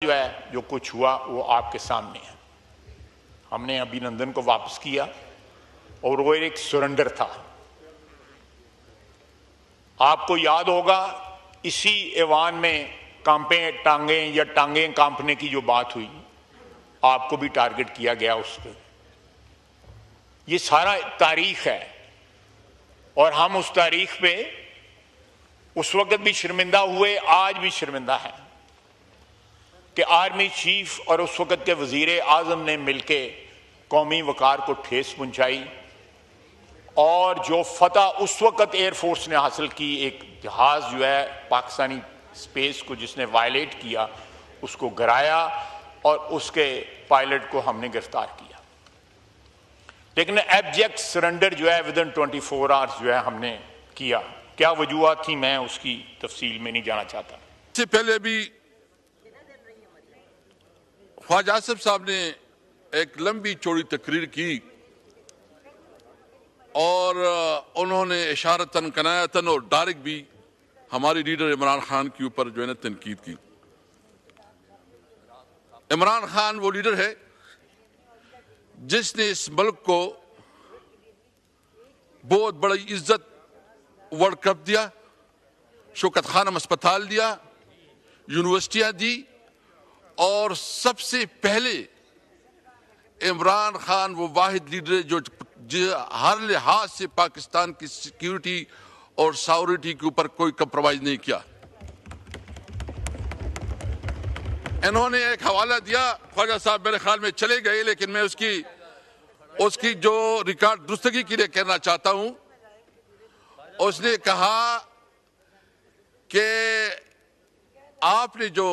जो है जो कुछ हुआ वो आपके सामने है। हमने अभिनंदन को वापस किया और वो एक सरेंडर था। आपको याद होगा इसी ऐवान में टांगें या टांगें कांपने की जो बात हुई, आपको भी टारगेट किया गया उसको। ये सारा तारीख है और हम उस तारीख पे उस वक्त भी शर्मिंदा हुए, आज भी शर्मिंदा है कि आर्मी चीफ और उस वक्त के वजीर आजम ने मिलके कौमी वकार को ठेस पहुंचाई और जो फतह उस वक्त एयरफोर्स ने हासिल की, एक जहाज जो है पाकिस्तानी स्पेस को जिसने वायलेट किया उसको गिराया और उसके पायलट को हमने गिरफ्तार किया। लेकिन एब्जेक्ट सरेंडर जो है विदिन 24 आवर्स जो है हमने किया। क्या वजूहत थी, मैं उसकी तफसील में नहीं जाना चाहता। इससे पहले भी ख्वाजा आसिफ साहब ने एक लंबी चौड़ी तकरीर की और उन्होंने इशारतन कनायतन और डायरेक्ट भी हमारे लीडर इमरान खान के ऊपर जो है ना तनकीद की। इमरान खान वो लीडर है जिसने इस मुल्क को बहुत बड़ी इज्जत वर्ल्ड कप दिया, शौकत खानम अस्पताल दिया, यूनिवर्सिटियां दी और सबसे पहले इमरान खान वो वाहिद लीडर है जो हर लिहाज से पाकिस्तान की सिक्योरिटी और सॉवरेनिटी के ऊपर कोई कंप्रोमाइज नहीं किया। इन्होंने एक हवाला दिया, ख्वाजा साहब मेरे ख्याल में चले गए, लेकिन मैं उसकी जो रिकॉर्ड दुरुस्तगी के लिए कहना चाहता हूं। उसने कहा कि आपने जो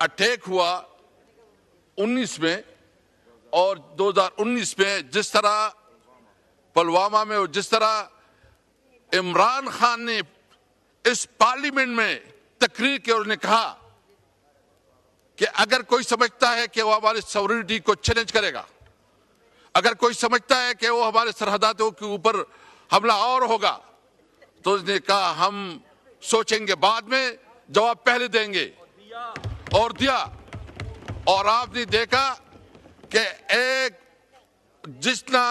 अटैक हुआ 19 में और 2019 में, जिस तरह पुलवामा में और जिस तरह इमरान खान ने इस पार्लियामेंट में तकरीर की और उसने कहा कि अगर कोई समझता है कि वो हमारी सॉवरेनिटी को चैलेंज करेगा, अगर कोई समझता है कि वो हमारे सरहदातों के ऊपर हमला और होगा, तो उसने कहा हम सोचेंगे, बाद में जवाब पहले देंगे, और दिया। और आपने देखा कि एक जितना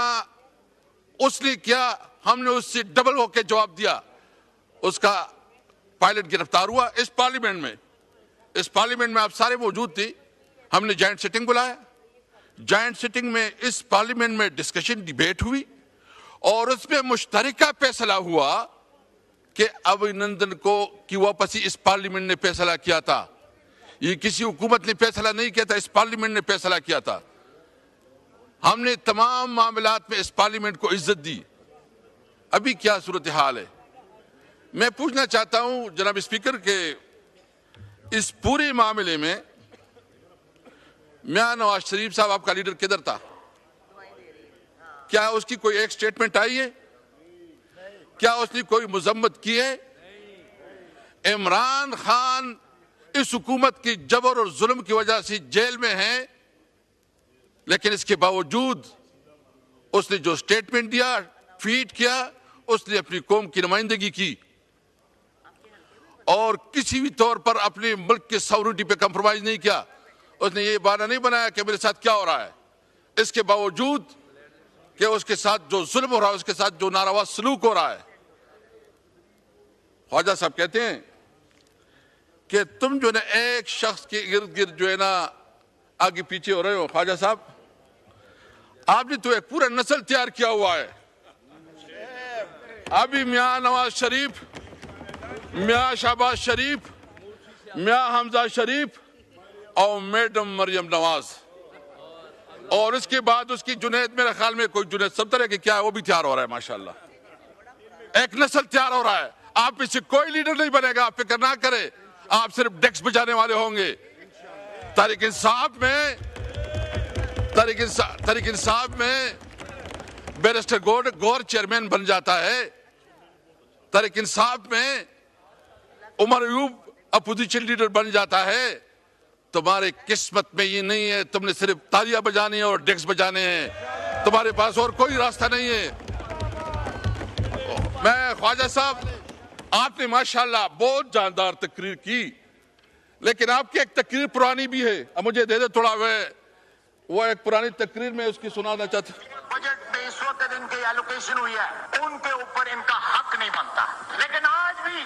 उसने किया हमने उससे डबल होकर जवाब दिया। उसका पायलट गिरफ्तार हुआ इस पार्लियामेंट में। इस पार्लियामेंट में आप सारे मौजूद थे। हमने जॉइंट सिटिंग बुलाया। जॉइंट सिटिंग में इस पार्लियामेंट में डिस्कशन डिबेट हुई और उसमें मुश्तरका फैसला हुआ कि अभिनंदन को की वापसी इस पार्लियामेंट ने फैसला किया था। ये किसी हुकूमत ने फैसला नहीं किया था, इस पार्लियामेंट ने फैसला किया था। हमने तमाम मामलात में इस पार्लियामेंट को इज्जत दी। अभी क्या सूरत हाल है? मैं पूछना चाहता हूं जनाब स्पीकर के इस पूरे मामले में मियां नवाज शरीफ साहब आपका लीडर किधर था? क्या उसकी कोई एक स्टेटमेंट आई है? क्या उसने कोई मजम्मत की है? इमरान खान इस हुकूमत की जबर और जुल्म की वजह से जेल में है, लेकिन इसके बावजूद उसने जो स्टेटमेंट दिया, ट्वीट किया, उसने अपनी कौम की नुमाइंदगी की और किसी भी तौर पर अपने मुल्क के सॉवरेनिटी पे कंप्रोमाइज नहीं किया। उसने ये बहाना नहीं बनाया कि मेरे साथ क्या हो रहा है। इसके बावजूद कि उसके साथ जो जुल्म हो रहा है, उसके साथ जो नारवा सलूक हो रहा है। ख्वाजा साहब कहते हैं कि तुम जो है ना एक शख्स के इर्द गिर्द जो है ना आगे पीछे हो रहे हो। ख्वाजा साहब, आपने तो एक पूरा नस्ल तैयार किया हुआ है। अभी मियां नवाज शरीफ, मियां शहबाज शरीफ, मियां हमजा शरीफ और मैडम मरियम नवाज, और इसके बाद उसकी जुनैद, मेरे ख्याल में कोई जुनैद सब तरह के क्या है वो भी तैयार हो रहा है। माशाल्लाह एक नस्ल तैयार हो रहा है। आप इससे कोई लीडर नहीं बनेगा, आप फिक्र ना करें। आप सिर्फ डेस्क बजाने वाले होंगे। तहरीक इंसाफ में बैरिस्टर गौर चेयरमैन बन जाता है। तहरीक इंसाफ में उमर अयूब अपोजिशन लीडर बन जाता है। तुम्हारे किस्मत में ये नहीं है, तुमने सिर्फ तालियां बजानी है और डेस्क बजाने हैं। तुम्हारे पास और कोई रास्ता नहीं है। मैं ख्वाजा साहब, आपने माशाल्लाह बहुत जानदार तकरीर की, लेकिन आपकी एक तकरीर पुरानी भी है, अब मुझे दे दे थोड़ा वो एक पुरानी तकरीर में उसकी सुनाना चाहता हूं। बजट में इस वक्त इनकी एलोकेशन हुई है, उनके ऊपर इनका हक नहीं बनता, लेकिन आज भी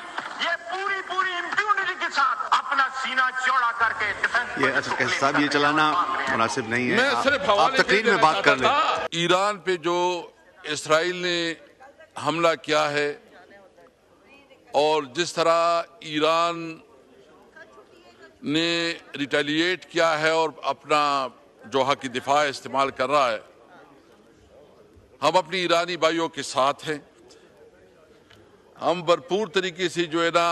ये पूरी इम्प्यूनिटी के साथ अपना सीना चौड़ा करके डिफेंस ये असद कैसी साहब, ये चलाना मुनासिब नहीं है। मैं सिर्फ आप तकरीर में बात कर लें। ईरान पे जो इसराइल ने हमला किया है और जिस तरह ईरान ने रिटेलिएट किया है और अपना जो हक की दिफा इस्तेमाल कर रहा है, हम अपनी ईरानी भाइयों के साथ हैं। हम भरपूर तरीके से जो है ना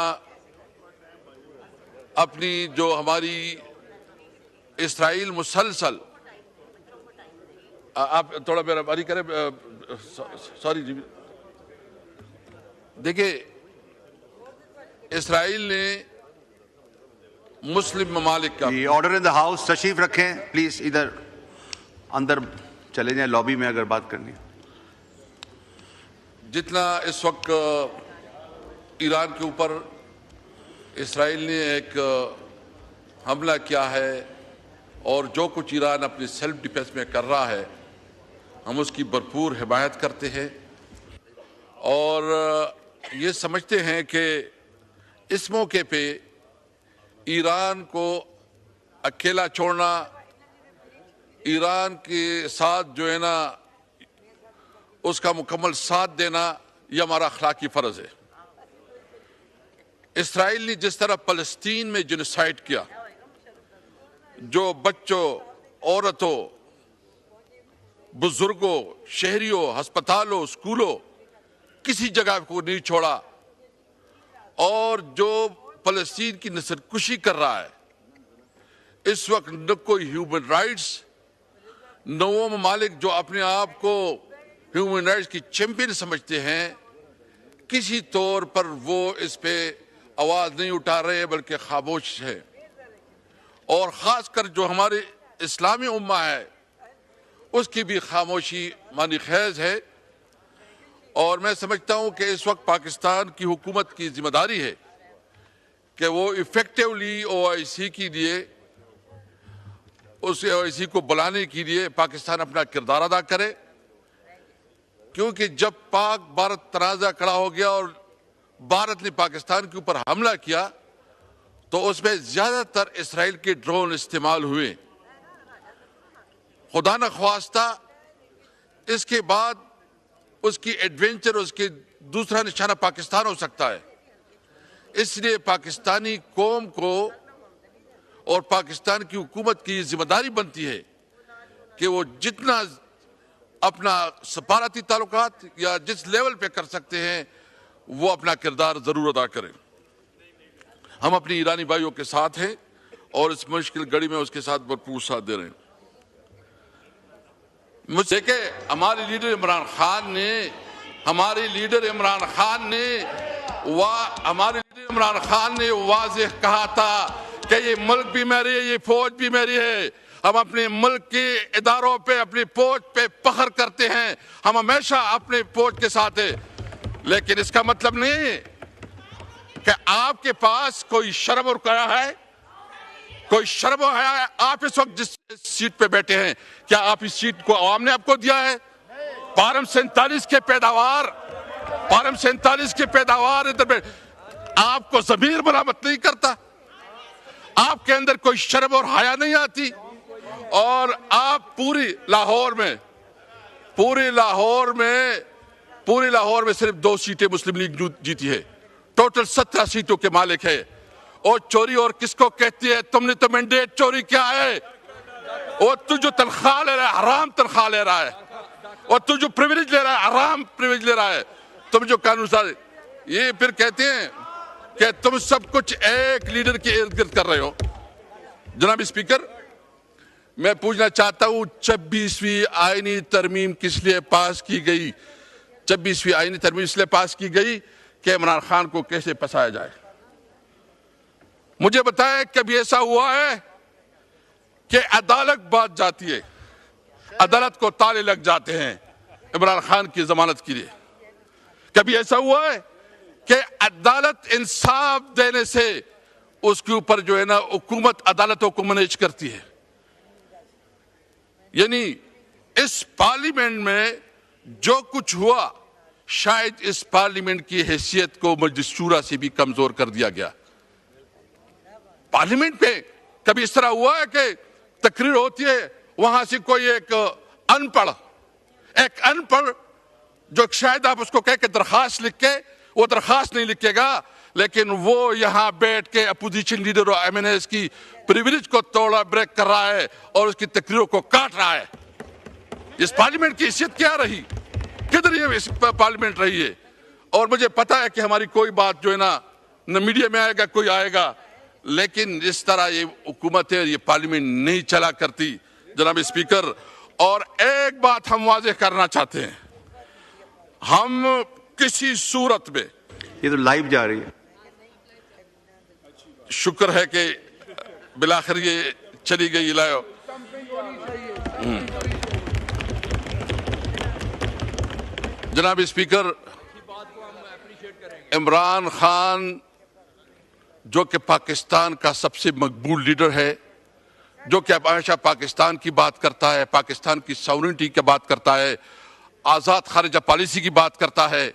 अपनी जो हमारी इसराइल मुसलसल, आप थोड़ा मेरा बारी करें, सॉरी जी। देखिए, इसराइल ने मुस्लिम ममालिक का ऑर्डर इन द हाउस, तशरीफ रखें प्लीज, इधर अंदर चले जाएं, लॉबी में अगर बात करनी है। जितना इस वक्त ईरान के ऊपर इसराइल ने एक हमला किया है और जो कुछ ईरान अपने सेल्फ डिफेंस में कर रहा है, हम उसकी भरपूर हिमायत करते हैं और ये समझते हैं कि इस मौके पे ईरान को अकेला छोड़ना, ईरान के साथ जो है ना उसका मुकम्मल साथ देना, यह हमारा अखलाकी फर्ज है। इसराइल ने जिस तरह फलस्तीन में जेनोसाइड किया, जो बच्चों, औरतों, बुजुर्गों, शहरियों, अस्पतालों, स्कूलों, किसी जगह को नहीं छोड़ा, और जो फलस्तीन की नस्लकुशी कर रहा है, इस वक्त न कोई ह्यूमन राइट्स, न वो ममालिक जो अपने आप को ह्यूमन राइट्स की चैंपियन समझते हैं, किसी तौर पर वो इस पे आवाज नहीं उठा रहे बल्कि खामोश है। और खासकर जो हमारे इस्लामी उम्मा है उसकी भी खामोशी मानी खैज है। और मैं समझता हूं कि इस वक्त पाकिस्तान की हुकूमत की जिम्मेदारी है कि वो इफेक्टिवली ओआईसी के लिए, उस ओआईसी को बुलाने के लिए पाकिस्तान अपना किरदार अदा करे, क्योंकि जब पाक भारत तनाज़ा खड़ा हो गया और भारत ने पाकिस्तान के ऊपर हमला किया तो उसमें ज्यादातर इसराइल के ड्रोन इस्तेमाल हुए। खुदा न ख्वास्ता इसके बाद उसकी एडवेंचर, उसके दूसरा निशाना पाकिस्तान हो सकता है। इसलिए पाकिस्तानी कौम को और पाकिस्तान की हुकूमत की जिम्मेदारी बनती है कि वो जितना अपना सफारती ताल्लुकात या जिस लेवल पे कर सकते हैं वो अपना किरदार जरूर अदा करें। हम अपनी ईरानी भाइयों के साथ हैं और इस मुश्किल घड़ी में उसके साथ भरपूर साथ दे रहे हैं। मुझे के हमारे लीडर इमरान खान ने वाज़ेह कहा था कि ये मुल्क भी मेरी है, ये फौज भी मेरी है। हम अपने मुल्क के इदारों पे, अपनी फौज पे फख्र करते हैं, हम हमेशा अपने फौज के साथ है। लेकिन इसका मतलब नहीं है कि आपके पास कोई शर्म और हया है, कोई शर्म और हया है। आप इस वक्त जिस सीट पे बैठे हैं, क्या आप इस सीट को आवाम ने आपको दिया है? पारम 47 के पैदावार इधर आपको ज़मीर मरामत नहीं करता, आपके अंदर कोई शर्म और हया नहीं आती, और आप पूरी लाहौर में सिर्फ 2 सीटें मुस्लिम लीग जीती है, टोटल 17 सीटों के मालिक है। और चोरी और किसको कहती है? तुमने तो मैंडेट चोरी किया है, और तू जो तनख्वाह ले रहा है हराम तनख्वाह ले रहा है, और तू जो प्रिविलेज ले रहा है हराम प्रिविलेज ले रहा है। तुम जो कानून सारे ये फिर कहते हैं कि तुम सब कुछ एक लीडर के इर्द गिर्द कर रहे हो। जनाब स्पीकर, मैं पूछना चाहता हूं 26वीं आईनी तरमीम किस लिए पास की गई? 26वीं आईनी तरमीम इसलिए पास की गई कि इमरान खान को कैसे फंसाया जाए। मुझे बताएं कभी ऐसा हुआ है कि अदालत बात जाती है, अदालत को ताले लग जाते हैं इमरान खान की जमानत के लिए? कभी ऐसा हुआ है कि अदालत इंसाफ देने से उसके ऊपर जो है ना हुकूमत अदालतों को मैनेज करती है। यानी इस पार्लियामेंट में जो कुछ हुआ शायद इस पार्लियामेंट की हैसियत को मजलिस शूरा से भी कमजोर कर दिया गया। पार्लियामेंट में कभी इस तरह हुआ है कि तकरीर होती है, वहां से कोई एक अनपढ़ जो शायद आप उसको कह के दरखास्त लिख के, वो दरखास्त नहीं लिखेगा, लेकिन वो यहां बैठ के अपोजिशन लीडर और एमएनएस की प्रिविलेज को तोड़ा ब्रेक कर रहा है और उसकी तकरीरों को काट रहा है। इस पार्लियामेंट की हैसियत क्या रही, किधर ये पार्लियामेंट रही है? और मुझे पता है कि हमारी कोई बात जो है ना न मीडिया में आएगा, कोई आएगा, लेकिन इस तरह ये हुकूमत है, ये पार्लियामेंट नहीं चला करती जनाब स्पीकर। और एक बात हम वाज़ेह करना चाहते हैं, हम किसी सूरत में, ये तो लाइव जा रही है, शुक्र है कि बिलाखिर ये चली गई लाइव। जनाब स्पीकर, इमरान खान जो कि पाकिस्तान का सबसे मकबूल लीडर है, जो कि हमेशा पाकिस्तान की बात करता है, पाकिस्तान की सॉवरेनिटी की बात करता है, आज़ाद खारिजा पॉलिसी की बात करता है,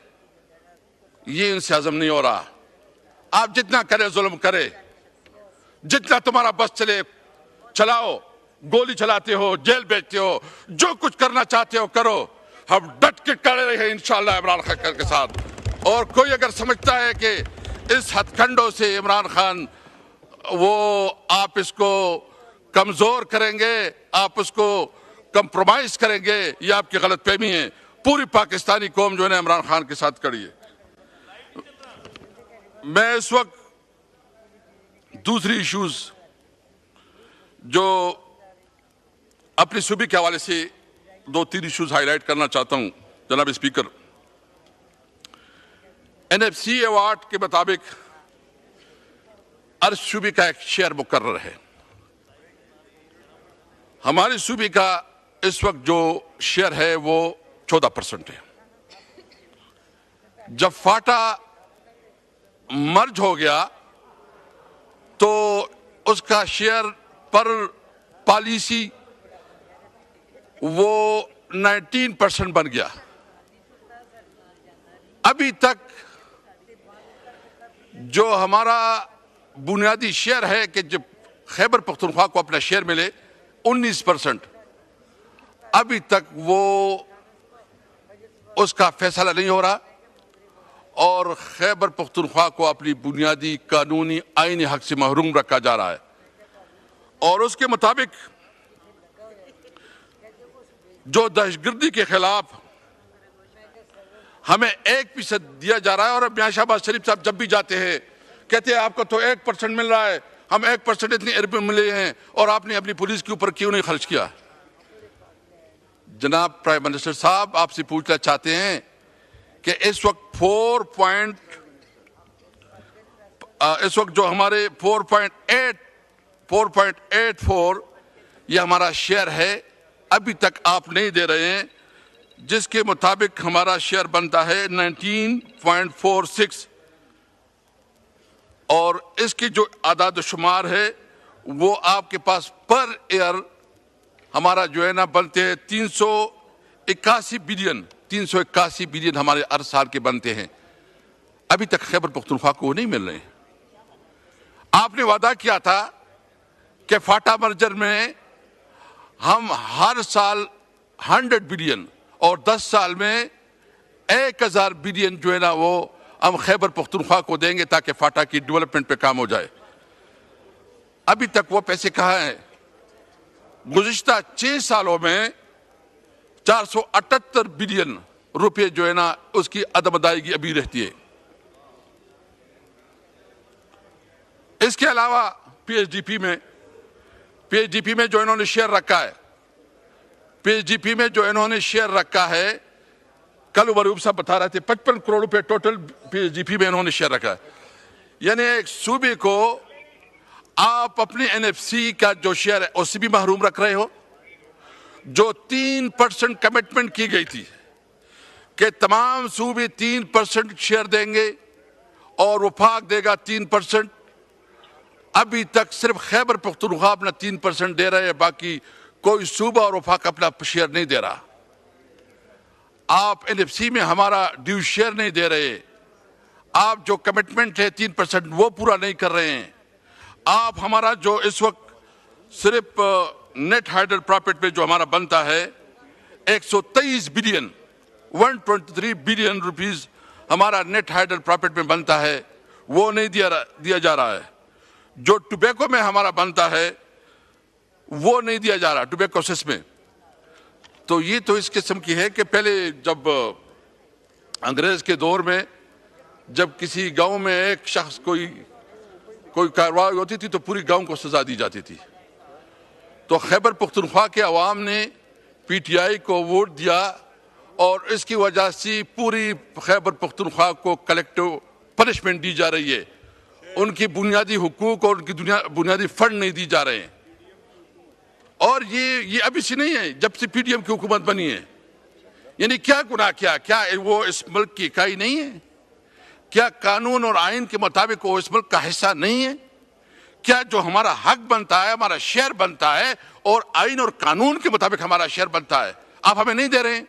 ये इनसे हजम नहीं हो रहा। आप जितना करे जुल्म करे, जितना तुम्हारा बस चले चलाओ, गोली चलाते हो, जेल भेजते हो, जो कुछ करना चाहते हो करो, हम डट के खड़े रहे इंशाअल्लाह इमरान खान के साथ। और कोई अगर समझता है कि इस हथकंडों से इमरान खान वो आप इसको कमजोर करेंगे, आप उसको कंप्रोमाइज करेंगे, ये आपकी गलतफहमी है। पूरी पाकिस्तानी कौम जो है ना इमरान खान के साथ खड़ी है। मैं इस वक्त दूसरी इश्यूज जो अपनी सूबे के हवाले से 2-3 इश्यूज हाईलाइट करना चाहता हूं जनाब स्पीकर। एनएफसी अवार्ड के मुताबिक हर सूबे का एक शेयर मुकर्रर है। हमारे सूबे का इस वक्त जो शेयर है वो 14% है। जब फाटा मर्ज हो गया तो उसका शेयर पर पॉलिसी वो 19% बन गया। अभी तक जो हमारा बुनियादी शेयर है कि जब खैबर पख्तूनख्वा को अपना शेयर मिले 19%, अभी तक वो उसका फैसला नहीं हो रहा और खैबर पख्तूनख्वा को अपनी बुनियादी कानूनी आईनी हक से महरूम रखा जा रहा है। और उसके मुताबिक जो दहशतगर्दी के खिलाफ हमें 1% दिया जा रहा है, और मियां शहबाज शरीफ साहब जब भी जाते हैं कहते हैं आपको तो 1% मिल रहा है, हम 1% इतनी अरब मिले हैं और आपने अपनी पुलिस के ऊपर क्यों नहीं खर्च किया। जनाब प्राइम मिनिस्टर साहब, आपसे पूछना चाहते हैं कि इस वक्त इस वक्त जो हमारे 4.84 ये हमारा शेयर है, अभी तक आप नहीं दे रहे हैं, जिसके मुताबिक हमारा शेयर बनता है 19.46 और इसकी जो आदाद शुमार है वो आपके पास पर ईयर हमारा जो है ना बनते हैं 381 बिलियन हमारे हर साल के बनते हैं। अभी तक खैबर पख्तूनख्वा को नहीं मिल रहे हैं। आपने वादा किया था कि फाटा मर्जर में हम हर साल 100 बिलियन और 10 साल में 1000 बिलियन जो है ना वो हम खैबर पख्तूनख्वा को देंगे ताकि फाटा की डेवलपमेंट पे काम हो जाए। अभी तक वो पैसे कहाँ हैं? गुज़िश्ता 6 सालों में 478 बिलियन रुपए जो है ना उसकी अदम अदायगी अभी रहती है। इसके अलावा पीएचडीपी में जो इन्होंने शेयर रखा है, पीएचडीपी में जो इन्होंने शेयर रखा है, कल मरूब साहब बता रहे थे 55 करोड़ रुपए टोटल पीएचडीपी में इन्होंने शेयर रखा है। यानी एक सूबे को आप अपने एनएफसी का जो शेयर है उससे भी महरूम रख रहे हो। जो 3% कमिटमेंट की गई थी कि तमाम सूबे 3% शेयर देंगे और वफाक देगा 3%, अभी तक सिर्फ खैबर पख्तूनख्वा अपना 3% दे रहे हैं, बाकी कोई सूबा और वफाक अपना शेयर नहीं दे रहा। आप एनएफसी में हमारा ड्यू शेयर नहीं दे रहे। आप जो कमिटमेंट है 3% वो पूरा नहीं कर रहे हैं। आप हमारा जो इस वक्त सिर्फ नेट हाइडल प्रॉफिट पे जो हमारा बनता है 123 बिलियन 123 बिलियन रुपीस हमारा नेट हाइडल प्रॉफिट में बनता है, वो नहीं दिया जा रहा है। जो टोबैको में हमारा बनता है वो नहीं दिया जा रहा, टोबैको सेस में। तो ये तो इस किस्म की है कि पहले जब अंग्रेज के दौर में जब किसी गांव में एक शख्स कोई कार्रवाई होती थी तो पूरी गांव को सजा दी जाती थी। तो खैबर पख्तूनख्वा के अवाम ने पीटीआई को वोट दिया और इसकी वजह से पूरी खैबर पख्तूनख्वा को कलेक्टिव पनिशमेंट दी जा रही है। उनकी बुनियादी हुकूक और उनकी बुनियादी फंड नहीं दी जा रहे हैं। और ये अभी से नहीं है, जब से पीडीएम की हुकूमत बनी है। यानी क्या गुनाह किया? क्या वो इस मुल्क की इकाई नहीं है? क्या कानून और आइन के मुताबिक वो इस मुल्क का हिस्सा नहीं है? क्या जो हमारा हक बनता है, हमारा शेयर बनता है और आइन और कानून के मुताबिक हमारा शेयर बनता है, आप हमें नहीं दे रहे हैं?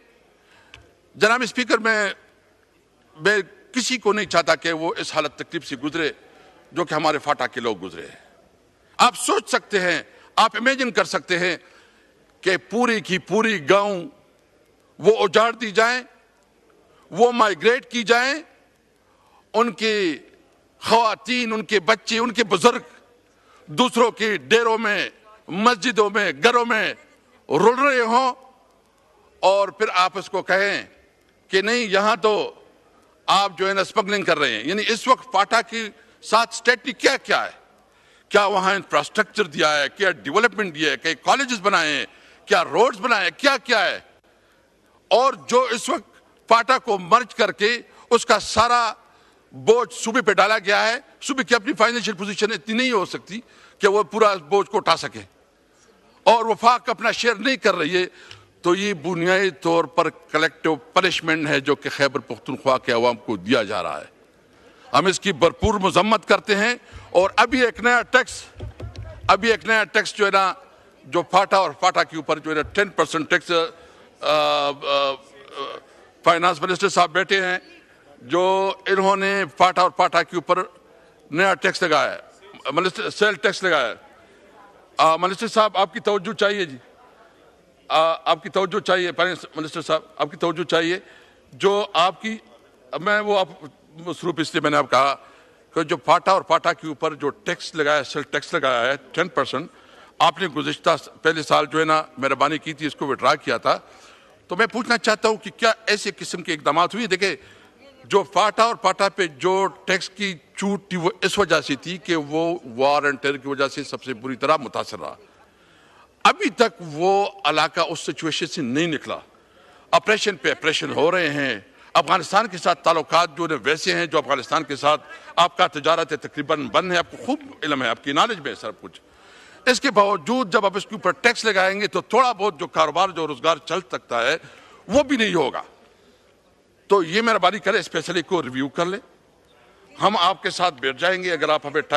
जनाब स्पीकर, मैं किसी को नहीं चाहता कि वो इस हालत तकलीफ से गुजरे जो कि हमारे फाटा के लोग गुजरे। आप सोच सकते हैं, आप इमेजिन कर सकते हैं कि पूरी की पूरी गांव वो उजाड़ दी जाए, वो माइग्रेट की जाए, उनके ख़वातीन, उनके बच्चे, उनके बुजुर्ग दूसरों के डेरों में, मस्जिदों में, घरों में रुल रहे हों और फिर आप इसको कहें कि नहीं, यहां तो आप जो है ना स्मगलिंग कर रहे हैं। यानी इस वक्त फाटा के साथ स्टेट ने क्या क्या है? क्या वहां इंफ्रास्ट्रक्चर दिया है? क्या डेवलपमेंट दिया है? क्या कॉलेजेस बनाए हैं? क्या रोड्स बनाए हैं? क्या क्या है? और जो इस वक्त फाटा को मर्ज करके उसका सारा बोझ सूबे पे डाला गया है। सूबे की अपनी फाइनेंशियल पोजीशन इतनी नहीं हो सकती कि वो पूरा बोझ को उठा सके और वफाक अपना शेयर नहीं कर रही है। तो ये बुनियादी तौर पर कलेक्टिव पनिशमेंट है जो कि खैबर पख्तूनख्वा के अवाम को दिया जा रहा है। हम इसकी भरपूर मजम्मत करते हैं। और अभी एक नया टैक्स जो है ना, जो फाटा और फाटा के ऊपर जो है ना 10% टैक्स, फाइनेंस मिनिस्टर साहब बैठे हैं जो इन्होंने फाटा और फाटा के ऊपर नया टैक्स लगाया है, मिनिस्टर सेल टैक्स लगाया है। मिनिस्टर साहब आपकी तवज्जो चाहिए जी, आपकी तवज्जो चाहिए। फाइनेंस मिनिस्टर साहब आपकी तवज्जो चाहिए। जो आपकी मैं वो आप मसरूफ इसलिए मैंने आप कहा कि जो फाटा और फाटा के ऊपर जो टैक्स लगाया, सेल टैक्स लगाया है 10%, आपने गुज़िश्ता पहले साल जो है ना मेहरबानी की थी, इसको विड्रा किया था। तो मैं पूछना चाहता हूं कि क्या ऐसे किस्म के इकदाम हुए? देखिए, जो फाटा और फाटा पे जो टैक्स की छूट थी वो इस वजह से थी कि वो वॉर एंड टेरर की वजह से सबसे बुरी तरह मुतासर रहा। अभी तक वो इलाका उस सिचुएशन से नहीं निकला। ऑपरेशन पे ऑपरेशन हो रहे हैं। अफगानिस्तान के साथ ताल्लुकात जो वैसे हैं जो अफगानिस्तान के साथ आपका तजारत है तकरीबन बंद है। आपको खूब इल्म है, आपकी नॉलेज में है सब कुछ। इसके बावजूद जब आप इसके ऊपर टैक्स लगाएंगे तो थोड़ा बहुत जो कारोबार, जो रोजगार चल सकता है वो भी नहीं होगा। तो ये मेहरबानी करें, स्पेशली को रिव्यू कर ले। हम आपके साथ बैठ जाएंगे अगर आप हमें टाइम